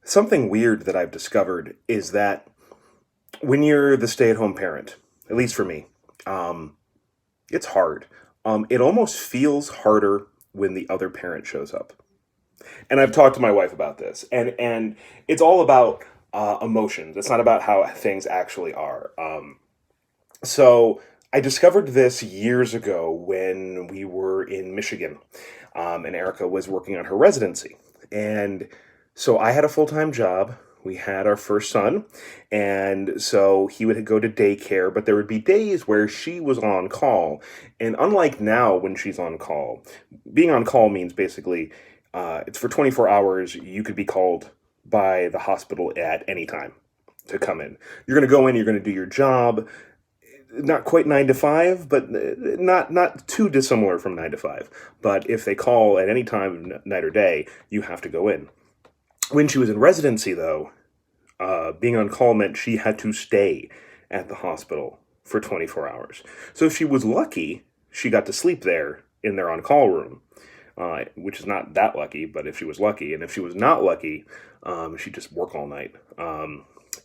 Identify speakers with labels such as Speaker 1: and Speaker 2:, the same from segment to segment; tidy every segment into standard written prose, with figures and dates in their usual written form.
Speaker 1: Something weird that I've discovered is that when you're the stay-at-home parent, at least for me, um, it's hard. It almost feels harder when the other parent shows up. And I've talked to my wife about this, and it's all about emotions. It's not about how things actually are. So I discovered this years ago when we were in Michigan, and Erica was working on her residency. And so I had a full time job. We had our first son, and so he would go to daycare, but there would be days where she was on call. And unlike now, when she's on call, being on call means basically it's for 24 hours. You could be called by the hospital at any time to come in. You're going to go in, you're going to do your job, not quite 9 to 5, but not too dissimilar from 9 to 5. But if they call at any time, night or day, you have to go in. When she was in residency, though, being on call meant she had to stay at the hospital for 24 hours. So if she was lucky, she got to sleep there in their on call room, which is not that lucky, but if she was lucky. And if she was not lucky, she'd just work all night.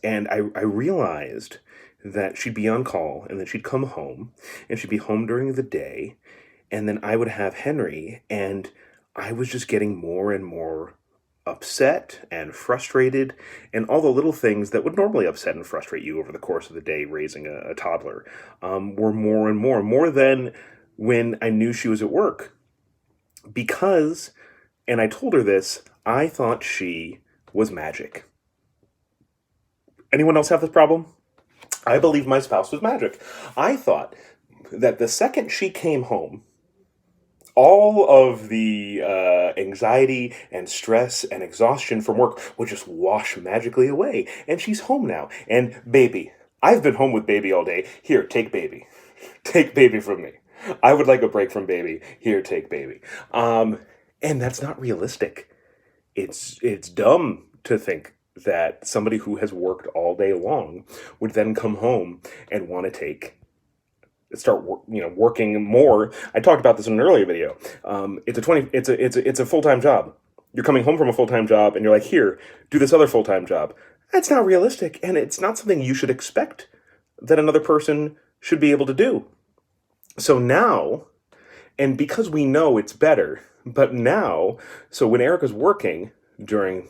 Speaker 1: And I realized that she'd be on call and then she'd come home and she'd be home during the day. And then I would have Henry, and I was just getting more and more upset and frustrated, and all the little things that would normally upset and frustrate you over the course of the day raising a toddler were more and more than when I knew she was at work. Because, and I told her this, I thought she was magic. Anyone else have this problem? I believe my spouse was magic. I thought that the second she came home, all of the anxiety and stress and exhaustion from work would just wash magically away. And she's home now. And baby, I've been home with baby all day. Here, take baby. Take baby from me. I would like a break from baby. Here, take baby. And that's not realistic. It's dumb to think that somebody who has worked all day long would then come home and want to working more. I talked about this in an earlier video. It's a full-time job. You're coming home from a full-time job and you're like, here, do this other full-time job. That's not realistic, and it's not something you should expect that another person should be able to do. So now, and because we know it's better, but now, so when Erica's working during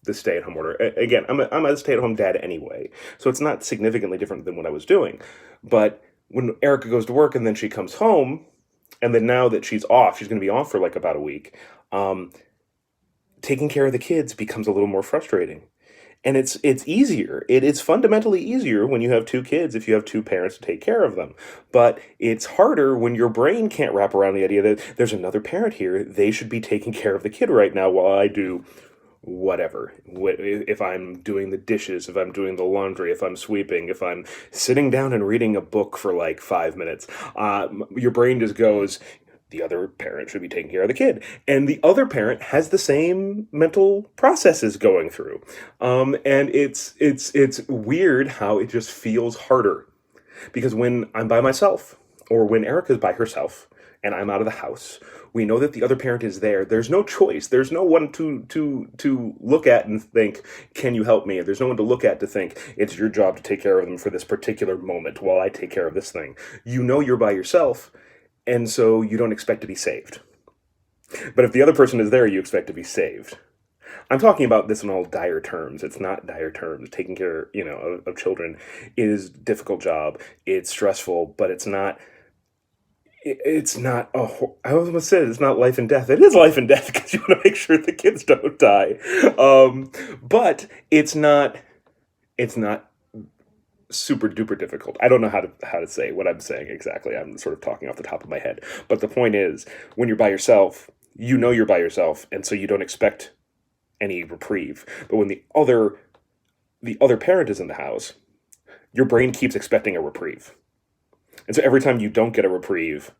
Speaker 1: the stay-at-home order, again, I'm a stay-at-home dad anyway, so it's not significantly different than what I was doing. But when Erica goes to work and then she comes home, and then now that she's off, she's going to be off for like about a week, taking care of the kids becomes a little more frustrating. And it's easier. It is fundamentally easier when you have two kids if you have two parents to take care of them. But it's harder when your brain can't wrap around the idea that there's another parent here. They should be taking care of the kid right now while I do whatever. If I'm doing the dishes, if I'm doing the laundry, if I'm sweeping, if I'm sitting down and reading a book for like 5 minutes, your brain just goes, the other parent should be taking care of the kid. And the other parent has the same mental processes going through. And it's weird how it just feels harder. Because when I'm by myself, or when Erica's by herself, and I'm out of the house, we know that the other parent is there. There's no choice. There's no one to look at and think, can you help me? There's no one to look at to think, it's your job to take care of them for this particular moment while I take care of this thing. You know you're by yourself, and so you don't expect to be saved. But if the other person is there, you expect to be saved. I'm talking about this in all dire terms. It's not dire terms. Taking care, of children is a difficult job. It's stressful, but it's not. It's not. I was going to say it's not life and death. It is life and death because you want to make sure the kids don't die. But it's not. It's not super duper difficult. I don't know how to say what I'm saying exactly. I'm sort of talking off the top of my head. But the point is, when you're by yourself, you know you're by yourself, and so you don't expect any reprieve. But when the other parent is in the house, your brain keeps expecting a reprieve. And so every time you don't get a reprieve,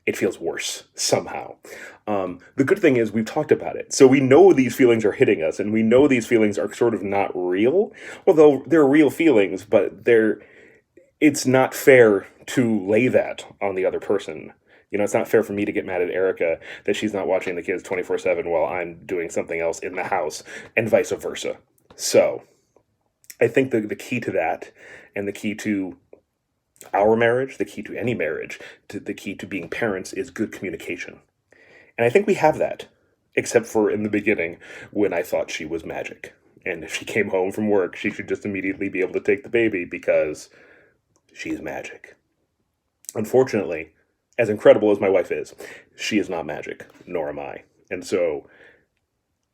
Speaker 1: it feels worse somehow. The good thing is we've talked about it. So we know these feelings are hitting us, and we know these feelings are sort of not real. Although they're real feelings, but it's not fair to lay that on the other person. It's not fair for me to get mad at Erica that she's not watching the kids 24/7 while I'm doing something else in the house, and vice versa. So, I think the key to that, and the key to our marriage, the key to any marriage, the key to being parents is good communication. And I think we have that, except for in the beginning when I thought she was magic. And if she came home from work, she should just immediately be able to take the baby because she's magic. Unfortunately, as incredible as my wife is, she is not magic, nor am I. And so,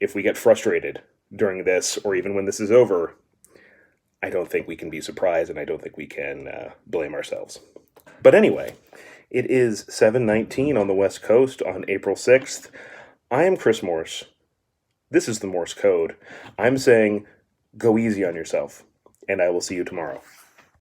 Speaker 1: if we get frustrated during this, or even when this is over, I don't think we can be surprised, and I don't think we can blame ourselves. But anyway, it is 7:19 on the West Coast on April 6th. I am Chris Morse. This is the Morse code. I'm saying go easy on yourself, and I will see you tomorrow.